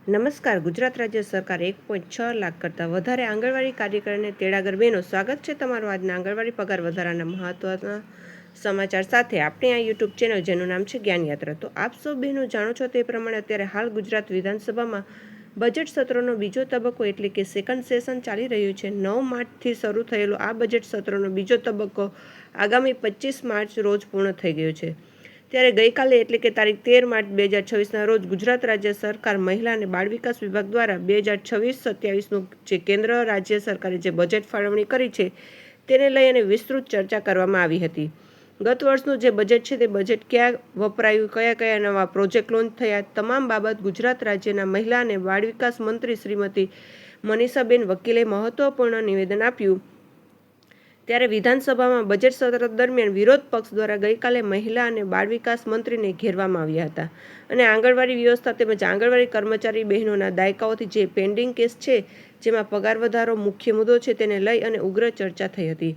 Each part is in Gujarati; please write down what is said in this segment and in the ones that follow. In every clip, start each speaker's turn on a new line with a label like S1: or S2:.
S1: નમસ્કાર. ગુજરાત રાજ્ય સરકાર 1.6 લાખ કરતાં વધારે આંગણવાડી કાર્યકરને તેડાગર બહેનો, સ્વાગત છે તમારું આજના આંગણવાડી પગાર વધારાના મહત્વના સમાચાર સાથે. આપણી આ યુટ્યુબ ચેનલ જેનું નામ છે જ્ઞાન યાત્રા. તો આપ સૌ બહેનો જાણો છો તે પ્રમાણે અત્યારે હાલ ગુજરાત વિધાનસભામાં બજેટ સત્રનો બીજો તબક્કો એટલે કે સેકન્ડ સેશન ચાલી રહ્યું છે. 9 માર્ચથી શરૂ થયેલો આ બજેટ સત્રનો બીજો તબક્કો આગામી 25 માર્ચ રોજ પૂર્ણ થઈ ગયો છે. ત્યારે ગઈકાલે એટલે કે તારીખ 13 માર્ચ 2026ના રોજ ગુજરાત રાજ્ય સરકાર મહિલા અને બાળ વિકાસ વિભાગ દ્વારા 2026-27નું જે કેન્દ્ર રાજ્ય સરકારે જે બજેટ ફાળવણી કરી છે તેને લઈ અને વિસ્તૃત ચર્ચા કરવામાં આવી હતી. ગત વર્ષનું જે બજેટ છે તે બજેટ ક્યાં વપરાયું, કયા કયા નવા પ્રોજેક્ટ લોન્ચ થયા, તમામ બાબત ગુજરાત રાજ્યના મહિલા અને બાળ વિકાસ મંત્રી શ્રીમતી મનીષાબેન વકીલે મહત્વપૂર્ણ નિવેદન આપ્યું. ત્યારે વિધાનસભામાં બજેટ સત્ર દરમિયાન વિરોધ પક્ષ દ્વારા ગઈકાલે મહિલા અને બાળ વિકાસ મંત્રીને ઘેરવામાં આવ્યા હતા અને આંગણવાડી વ્યવસ્થા તેમજ આંગણવાડી કર્મચારી બહેનોના દાયકાઓથી જે પેન્ડિંગ કેસ છે જેમાં પગાર વધારો મુખ્ય મુદ્દો છે તેને લઈ અને ઉગ્ર ચર્ચા થઈ હતી.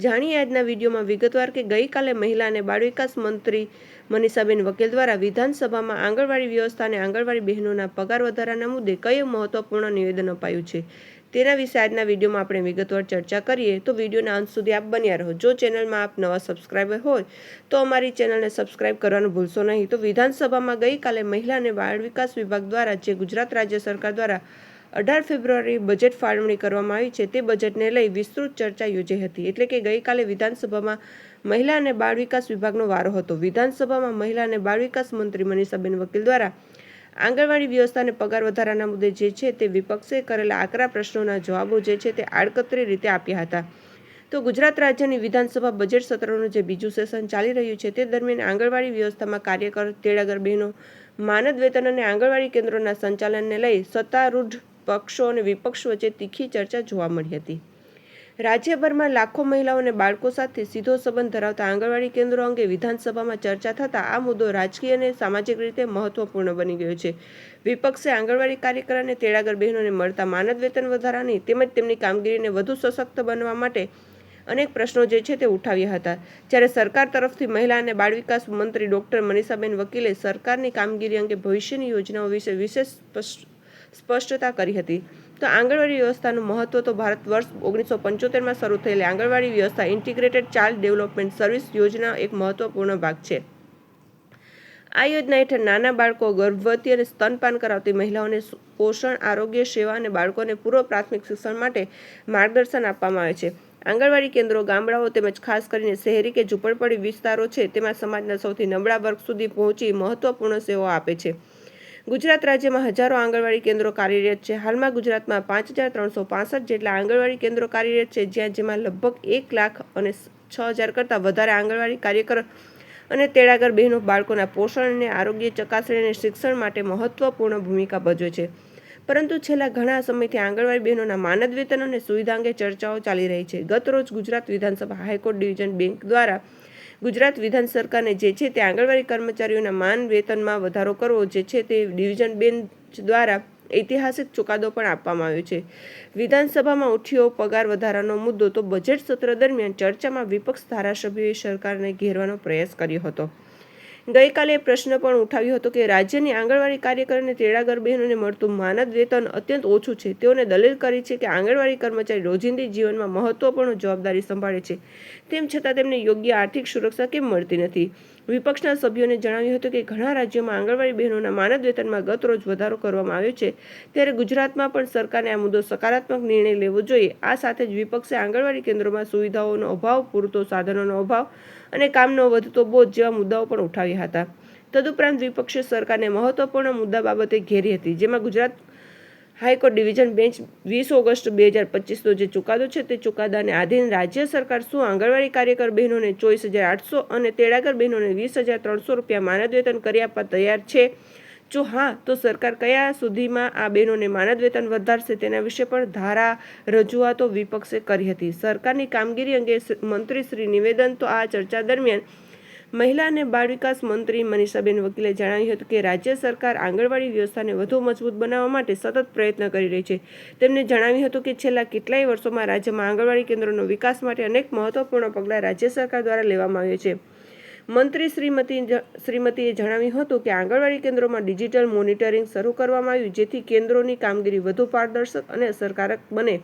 S1: જાણીએ આજના વિડીયોમાં વિગતવાર કે ગઈકાલે મહિલા અને બાળ વિકાસ મંત્રી મનીષાબેન વકીલ દ્વારા વિધાનસભામાં આંગણવાડી વ્યવસ્થા અને આંગણવાડી બહેનોના પગાર વધારાના મુદ્દે કયું મહત્વપૂર્ણ નિવેદન અપાયું છે તેના વિશે આજના વિડીયોમાં આપણે વિગતવાર ચર્ચા કરીએ. તો વિડીયોના અંત સુધી આપ બન્યા રહો. જો ચેનલમાં આપ નવા સબસ્ક્રાઈબર હોય તો અમારી ચેનલને સબસ્ક્રાઈબ કરવાનું ભૂલશો નહીં. તો વિધાનસભામાં ગઈકાલે મહિલા અને બાળ વિકાસ વિભાગ દ્વારા જે ગુજરાત રાજ્ય સરકાર દ્વારા 18 ફેબ્રુઆરી બજેટ ફાળવણી કરવામાં આવી છે તે બજેટને લઈ વિસ્તૃત ચર્ચા યોજાઈ હતી. એટલે કે ગઈકાલે વિધાનસભામાં મહિલા અને બાળ વિકાસ વિભાગનો વારો હતો. વિધાનસભામાં મહિલા અને બાળ વિકાસ મંત્રી મનીષાબેન વકીલ દ્વારા આંગણવાડી વ્યવસ્થા અને પગાર વધારાના મુદ્દે જે છે તે વિપક્ષે કરેલા આકરા પ્રશ્નોના જવાબો જે છે તે આડકતરી રીતે આપ્યા હતા. તો ગુજરાત રાજ્યની વિધાનસભા બજેટ સત્રનું જે બીજું સેશન ચાલી રહ્યું છે તે દરમિયાન આંગણવાડી વ્યવસ્થામાં કાર્યકર, તેડાગર બહેનો, માનદ વેતન અને આંગણવાડી કેન્દ્રોના સંચાલનને લઈ સત્તારૂઢ પક્ષો અને વિપક્ષ વચ્ચે તીખી ચર્ચા જોવા મળી હતી. રાજ્યભરમાં લાખો મહિલાઓ અને બાળકો સાથે સીધો સંબંધ ધરાવતા આંગણવાડી કેન્દ્રો અંગે વિધાનસભામાં ચર્ચા થતાં આ મુદ્દો રાજકીય અને સામાજિક રીતે મહત્વપૂર્ણ બની ગયો છે. વિપક્ષે આંગણવાડી કાર્યકર અને તેડાગર બહેનોને મળતા માનદ વેતન વધારાની તેમજ તેમની કામગીરીને વધુ સશક્ત બનવા માટે અનેક પ્રશ્નો જે છે તે ઉઠાવ્યા હતા. જ્યારે સરકાર તરફથી મહિલા અને બાળ વિકાસ મંત્રી ડોક્ટર મનીષાબેન વકીલે સરકારની કામગીરી અંગે ભવિષ્યની યોજનાઓ વિશે વિશેષ સ્પષ્ટતા કરી હતી. તો આંગણવાડી વ્યવસ્થાનું મહત્વ તો ભારત વર્ષ 1975માં શરૂ થયેલી આંગણવાડી વ્યવસ્થા ઇન્ટિગ્રેટેડ ચાઇલ્ડ ડેવલપમેન્ટ સર્વિસ યોજના એક મહત્વપૂર્ણ ભાગ છે. આ યોજના હેઠળ નાના બાળકો, ગર્ભવતી અને સ્તનપાન કરાવતી મહિલાઓને પોષણ, આરોગ્ય સેવા અને બાળકોને પૂર્વ પ્રાથમિક શિક્ષણ માટે માર્ગદર્શન આપવામાં આવે છે. આંગણવાડી કેન્દ્રો ગામડાઓ તેમજ ખાસ કરીને શહેરી કે ઝૂંપડપટ્ટી વિસ્તારો છે તેમાં સમાજના સૌથી નબળા વર્ગ સુધી પહોંચી મહત્વપૂર્ણ સેવાઓ આપે છે. ગુજરાત રાજ્યમાં હજારો આંગણવાડી કેન્દ્રો કાર્યરત છે. હાલમાં ગુજરાતમાં 5365 જેટલા આંગણવાડી કેન્દ્રો કાર્યરત છે જેમાં લગભગ 1 લાખ અને 6000 કરતાં વધારે આંગણવાડી કાર્યકર અને તેડાગર બહેનો બાળકોના પોષણ અને આરોગ્ય ચકાસણી અને શિક્ષણ માટે મહત્વપૂર્ણ ભૂમિકા ભજવે છે. પરંતુ છેલ્લા ઘણા સમયથી આંગણવાડી બહેનોના માનદ વેતન અને સુવિધા અંગે ચર્ચાઓ ચાલી રહી છે. ગત રોજ ગુજરાત વિધાનસભા હાઈકોર્ટ ડિવિઝન બેન્ચ દ્વારા ગુજરાત વિધાન સરકારને જે છે તે આંગણવાડી કર્મચારીઓના માન વેતનમાં વધારો કરવો જે છે તે ડિવિઝન બેન્ચ દ્વારા ઐતિહાસિક ચુકાદો પણ આપવામાં આવ્યો છે. વિધાનસભામાં ઉઠ્યો પગાર વધારાનો મુદ્દો તો બજેટ સત્ર દરમિયાન ચર્ચામાં વિપક્ષ ધારાસભ્યોએ સરકારને ઘેરવાનો પ્રયાસ કર્યો હતો. ગઈકાલે પ્રશ્ન પણ ઉઠાવ્યો હતો કે રાજ્યની આંગણવાડી કાર્યકર અને તેડાગર બહેનોને મળતું માનદ વેતન અત્યંત ઓછું છે. તેઓને દલીલ કરી છે કે આંગણવાડી કર્મચારી રોજિંદી જીવનમાં મહત્વપૂર્ણ જવાબદારી સંભાળે છે, તેમ છતાં તેમને યોગ્ય આર્થિક સુરક્ષા કેમ મળતી નથી. વિપક્ષના સભ્યોને જણાવ્યું હતું કે ઘણા રાજ્યોમાં આંગણવાડી બહેનોના માનદ વેતનમાં ગત રોજ વધારો કરવામાં આવ્યો છે, ત્યારે ગુજરાતમાં પણ સરકારે આ મુદ્દો સકારાત્મક નિર્ણય લેવો જોઈએ. આ સાથે જ વિપક્ષે આંગણવાડી કેન્દ્રોમાં સુવિધાઓનો અભાવ, પૂરતો સાધનોનો અભાવ અને કામનો વધતો બોજ જેવા મુદ્દાઓ પણ ઉઠાવ્યા હતા. તદુપરાંત વિપક્ષે સરકારને મહત્વપૂર્ણ મુદ્દા બાબતે ઘેરી હતી, જેમાં ગુજરાત હાઈકોર્ટ ડિવિઝન બેન્ચ 20 ઓગસ્ટ 2025નો જે ચુકાદો છે તે ચુકાદાને આધીન રાજ્ય સરકાર શું આંગણવાડી કાર્યકર બહેનોને 24,800 અને તેડાગર બહેનોને 20,300 રૂપિયા માનદ વેતન કરી આપવા તૈયાર છે? જો હા, તો સરકાર કયા સુધીમાં આ બહેનોને માનદ વેતન વધારશે તેના વિશે પણ ધારા રજૂઆતો વિપક્ષે કરી હતી. સરકારની કામગીરી અંગે મંત્રીશ્રી નિવેદન તો આ ચર્ચા દરમિયાન મહિલા અને બાળ વિકાસ મંત્રી મનીષાબેન વકીલે જણાવ્યું હતું કે રાજ્ય સરકાર આંગણવાડી વ્યવસ્થાને વધુ મજબૂત બનાવવા માટે સતત પ્રયત્ન કરી રહી છે. તેમણે જણાવ્યું હતું કે છેલ્લા કેટલાય વર્ષોમાં રાજ્યમાં આંગણવાડી કેન્દ્રોનો વિકાસ માટે અનેક મહત્વપૂર્ણ પગલાં રાજ્ય સરકાર દ્વારા લેવામાં આવ્યા છે. મંત્રી શ્રીમતીએ જણાવ્યું હતું કે આંગણવાડી કેન્દ્રોમાં ડિજિટલ મોનિટરિંગ શરૂ કરવામાં આવ્યું, જેથી કેન્દ્રોની કામગીરી વધુ પારદર્શક અને અસરકારક બને.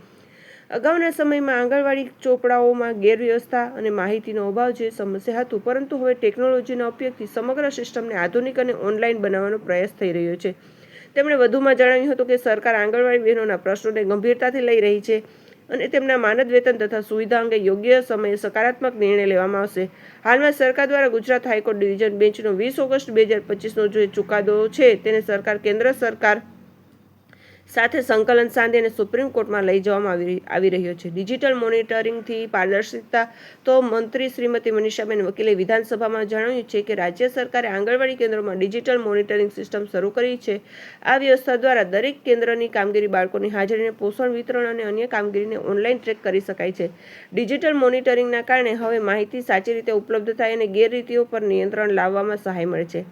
S1: અગાઉના સમયમાં આંગણવાડી ચોપડાઓમાં ગેરવ્યવસ્થા અને માહિતીનો અભાવ જે સમસ્યા હતું, પરંતુ હવે ટેકનોલોજીના ઉપયોગથી સમગ્ર સિસ્ટમને આધુનિક અને ઓનલાઈન બનાવવાનો પ્રયાસ થઈ રહ્યો છે. તેમણે વધુમાં જણાવ્યું હતું કે સરકાર આંગણવાડી બહેનોના પ્રશ્નોને ગંભીરતાથી લઈ રહી છે અને તેમના માનદ વેતન તથા સુવિધા અંગે યોગ્ય સમયે સકારાત્મક નિર્ણય લેવામાં આવશે. હાલમાં સરકાર દ્વારા ગુજરાત હાઈકોર્ટ ડિવિઝન બેન્ચનો 20 ઓગસ્ટ 2025નો જે ચુકાદો છે તેને સરકાર કેન્દ્ર સરકાર સાથે સંકલન સાંધી અને સુપ્રીમ કોર્ટમાં લઈ જવામાં આવી રહ્યો છે. ડિજિટલ મોનિટરિંગથી પારદર્શિતા તો મંત્રી શ્રીમતી મનીષાબેન વકીલે વિધાનસભામાં જણાવ્યું છે કે રાજ્ય સરકારે આંગણવાડી કેન્દ્રોમાં ડિજિટલ મોનિટરિંગ સિસ્ટમ શરૂ કરી છે. આ વ્યવસ્થા દ્વારા દરેક કેન્દ્રની કામગીરી, બાળકોની હાજરીને, પોષણ વિતરણ અને અન્ય કામગીરીને ઓનલાઈન ટ્રેક કરી શકાય છે. ડિજિટલ મોનિટરિંગના કારણે હવે માહિતી સાચી રીતે ઉપલબ્ધ થાય અને ગેરરીતિઓ પર નિયંત્રણ લાવવામાં સહાય મળે છે.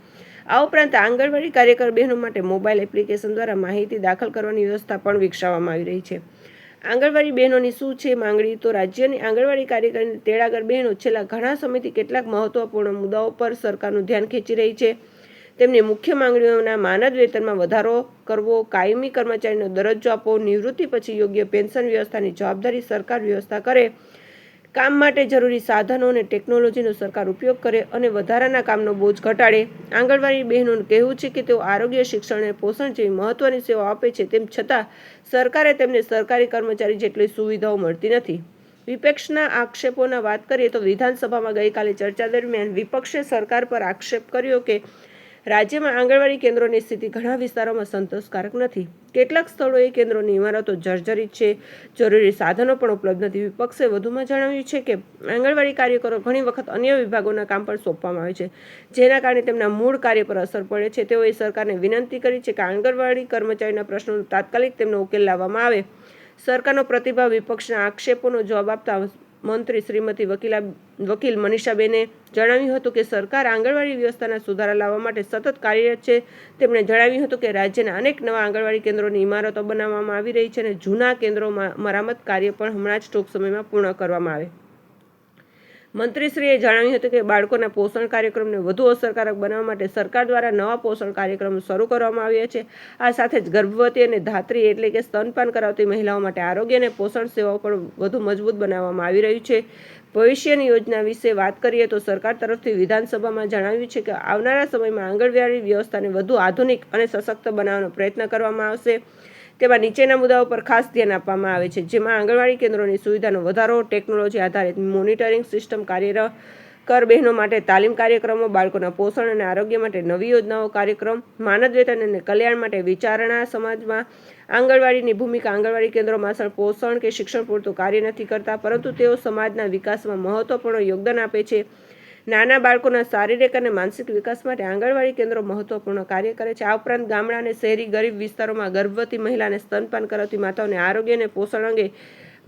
S1: આ ઉપરાંત આંગણવાડી કાર્યકર બહેનો માટે મોબાઈલ એપ્લિકેશન દ્વારા માહિતી દાખલ કરવાની વ્યવસ્થા પણ વિકસાવવામાં આવી રહી છે. આંગણવાડી બહેનોની શું છે માંગણી? તો રાજ્યની આંગણવાડી કાર્યકરની તેડાગર બહેનો છેલ્લા ઘણા સમયથી કેટલાક મહત્વપૂર્ણ મુદ્દાઓ પર સરકારનું ધ્યાન ખેંચી રહી છે. તેમની મુખ્ય માંગણીઓના માનદ વેતનમાં વધારો કરવો, કાયમી કર્મચારીનો દરજ્જો આપવો, નિવૃત્તિ પછી યોગ્ય પેન્શન વ્યવસ્થાની જવાબદારી સરકાર વ્યવસ્થા કરે, કામ માટે જરૂરી સાધનો અને ટેકનોલોજીનો સરકાર ઉપયોગ કરે અને વધારાના કામનો બોજ ઘટાડે. આંગણવાડી બહેનોનું કહેવું છે કે તેઓ આરોગ્ય, શિક્ષણ અને પોષણ જેવી મહત્વની સેવાઓ આપે છે, તેમ છતાં સરકારે તેમને સરકારી કર્મચારી જેટલી સુવિધાઓ મળતી નથી. વિપક્ષના આક્ષેપોના વાત કરીએ તો વિધાનસભામાં ગઈકાલે ચર્ચા દરમિયાન વિપક્ષે સરકાર પર આક્ષેપ કર્યો કે રાજ્યમાં આંગણવાડી કેન્દ્રોની સ્થિતિ ઘણા વિસ્તારોમાં સંતોષકારક નથી. કેટલાક સ્થળોએ કેન્દ્રોની ઇમારતો જર્જરિત છે, જરૂરી સાધનો પણ ઉપલબ્ધ નથી. વિપક્ષે વધુમાં જણાવ્યું છે કે આંગણવાડી કાર્યકરો ઘણી વખત અન્ય વિભાગોના કામ પણ સોંપવામાં આવે છે, જેના કારણે તેમના મૂળ કાર્ય પર અસર પડે છે. તેઓએ સરકારને વિનંતી કરી છે કે આંગણવાડી કર્મચારીના પ્રશ્નોનો તાત્કાલિક તેમનો ઉકેલ લાવવામાં આવે. સરકારનો પ્રતિભાવ વિપક્ષના આક્ષેપોનો જવાબ આપતા મંત્રી શ્રીમતી વકીલ મનીષાબેને જણાવ્યું હતું કે સરકાર આંગણવાડી વ્યવસ્થાના સુધારા લાવવા માટે સતત કાર્યરત છે. તેમણે જણાવ્યું હતું કે રાજ્યના અનેક નવા આંગણવાડી કેન્દ્રોની ઇમારતો બનાવવામાં આવી રહી છે અને જૂના કેન્દ્રોમાં મરામત કાર્ય પણ હમણાં જ ટૂંક સમયમાં પૂર્ણ કરવામાં આવે. મંત્રીશ્રીએ જણાવ્યું હતું કે બાળકોના પોષણ કાર્યક્રમને વધુ અસરકારક બનાવવા માટે સરકાર દ્વારા નવા પોષણ કાર્યક્રમો શરૂ કરવામાં આવ્યા છે. આ સાથે જ ગર્ભવતી અને ધાત્રી એટલે કે સ્તનપાન કરાવતી મહિલાઓ માટે આરોગ્ય અને પોષણ સેવાઓ પણ વધુ મજબૂત બનાવવામાં આવી રહ્યું છે. ભવિષ્યની યોજના વિશે વાત કરીએ તો સરકાર તરફથી વિધાનસભામાં જણાવ્યું છે કે આવનારા સમયમાં આંગણવાડી વ્યવસ્થાને વધુ આધુનિક અને સશક્ત બનાવવાનો પ્રયત્ન કરવામાં આવશે. તેમાં નીચેના મુદ્દાઓ પર ખાસ ધ્યાન આપવામાં આવે છે, જેમાં આંગણવાડી કેન્દ્રોની સુવિધાનો વધારો, ટેકનોલોજી આધારિત મોનિટરિંગ સિસ્ટમ, કાર્યકર બહેનો માટે તાલીમ કાર્યક્રમો, બાળકોના પોષણ અને આરોગ્ય માટે નવી યોજનાઓ, કાર્યક્રમ, માનદ વેતન અને કલ્યાણ માટે વિચારણા. સમાજમાં આંગણવાડીની ભૂમિકા. આંગણવાડી કેન્દ્રો માત્ર પોષણ કે શિક્ષણ પૂરતું કાર્ય નથી કરતા, પરંતુ તેઓ સમાજના વિકાસમાં મહત્વપૂર્ણ યોગદાન આપે છે. નાના બાળકોના શારીરિક અને માનસિક વિકાસ માટે આંગણવાડી કેન્દ્રો મહત્વપૂર્ણ કાર્ય કરે છે. આ ઉપરાંત ગામડા અને શહેરી ગરીબ વિસ્તારોમાં ગર્ભવતી મહિલા અને સ્તનપાન કરાવતી માતાઓને આરોગ્ય અને પોષણ અંગે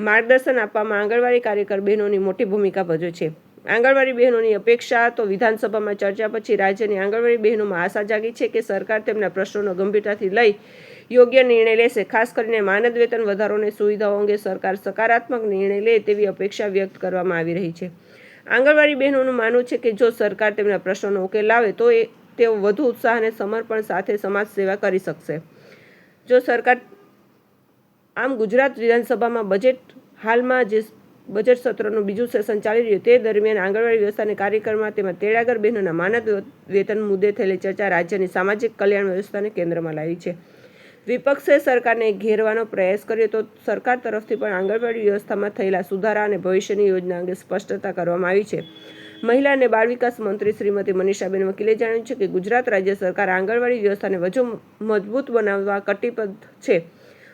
S1: માર્ગદર્શન આપવામાં આંગણવાડી કાર્યકર બહેનોની મોટી ભૂમિકા ભજવે છે. આંગણવાડી બહેનોની અપેક્ષા. તો વિધાનસભામાં ચર્ચા પછી રાજ્યની આંગણવાડી બહેનોમાં આશા જાગી છે કે સરકાર તેમના પ્રશ્નોનો ગંભીરતાથી લઈ યોગ્ય નિર્ણય લેશે. ખાસ કરીને માનદ વેતન વધારો અને સુવિધાઓ અંગે સરકાર સકારાત્મક નિર્ણય લે તેવી અપેક્ષા વ્યક્ત કરવામાં આવી રહી છે. આંગણવાડી બહેનોનું માનવું છે કે જો સરકાર તેમના પ્રશ્નોનો ઉકેલ લાવે તો તેઓ વધુ ઉત્સાહ અને સમર્પણ સાથે સમાજ સેવા કરી શકશે. જો સરકાર આમ ગુજરાત વિધાનસભામાં હાલમાં જે બજેટ સત્રનું બીજું સેશન ચાલી રહ્યું તે દરમિયાન આંગણવાડી વ્યવસ્થાની કાર્યક્રમમાં તેમાં તેડાગર બહેનોના માનદ વેતન મુદ્દે થયેલી ચર્ચા રાજ્યની સામાજિક કલ્યાણ વ્યવસ્થાને કેન્દ્રમાં લાવી છે. વિપક્ષે સરકારને ઘેરવાનો પ્રયાસ કર્યો તો સરકાર તરફથી પણ આંગણવાડી વ્યવસ્થામાં થયેલા સુધારા અને ભવિષ્યની યોજના અંગે સ્પષ્ટતા કરવામાં આવી છે. મહિલા અને બાળ વિકાસ મંત્રી શ્રીમતી મનીષાબેન વકીલે જણાવ્યું છે કે ગુજરાત રાજ્ય સરકાર આંગણવાડી વ્યવસ્થાને વધુ મજબૂત બનાવવા કટિબદ્ધ છે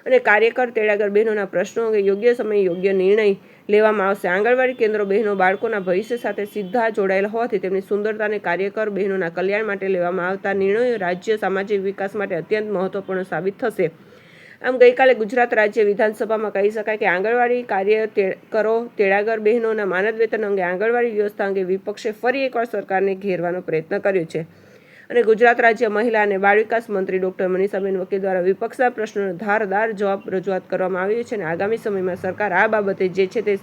S1: અને કાર્યકર તેડાગર બહેનોના પ્રશ્નો અંગે યોગ્ય સમયે યોગ્ય નિર્ણય લેવામાં આવશે. આંગણવાડી કેન્દ્રો બહેનો બાળકોના ભવિષ્ય સાથે સીધા જોડાયેલા હોવાથી તેમની સુંદરતા અને કાર્યકર બહેનોના કલ્યાણ માટે લેવામાં આવતા નિર્ણયો રાજ્ય સામાજિક વિકાસ માટે અત્યંત મહત્વપૂર્ણ સાબિત થશે. આમ ગઈકાલે ગુજરાત રાજ્ય વિધાનસભામાં કહી શકાય કે આંગણવાડી કાર્યકરો તેડાગર બહેનોના માનદ વેતન અંગે આંગણવાડી વ્યવસ્થા અંગે વિપક્ષે ફરી એકવાર સરકારને ઘેરવાનો પ્રયત્ન કર્યો છે અને ગુજરાત રાજ્ય મહિલા અને બાળ વિકાસ મંત્રી ડોક્ટર મનીષાબેન વકીલ દ્વારા વિપક્ષના પ્રશ્નોનો ધારદાર જવાબ રજૂઆત કરવામાં આવ્યો છે અને આગામી સમયમાં સરકાર આ બાબતે જે છે તે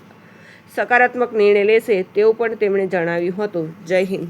S1: સકારાત્મક નિર્ણય લેશે તેવું પણ તેમણે જણાવ્યું હતું. જય હિન્દ.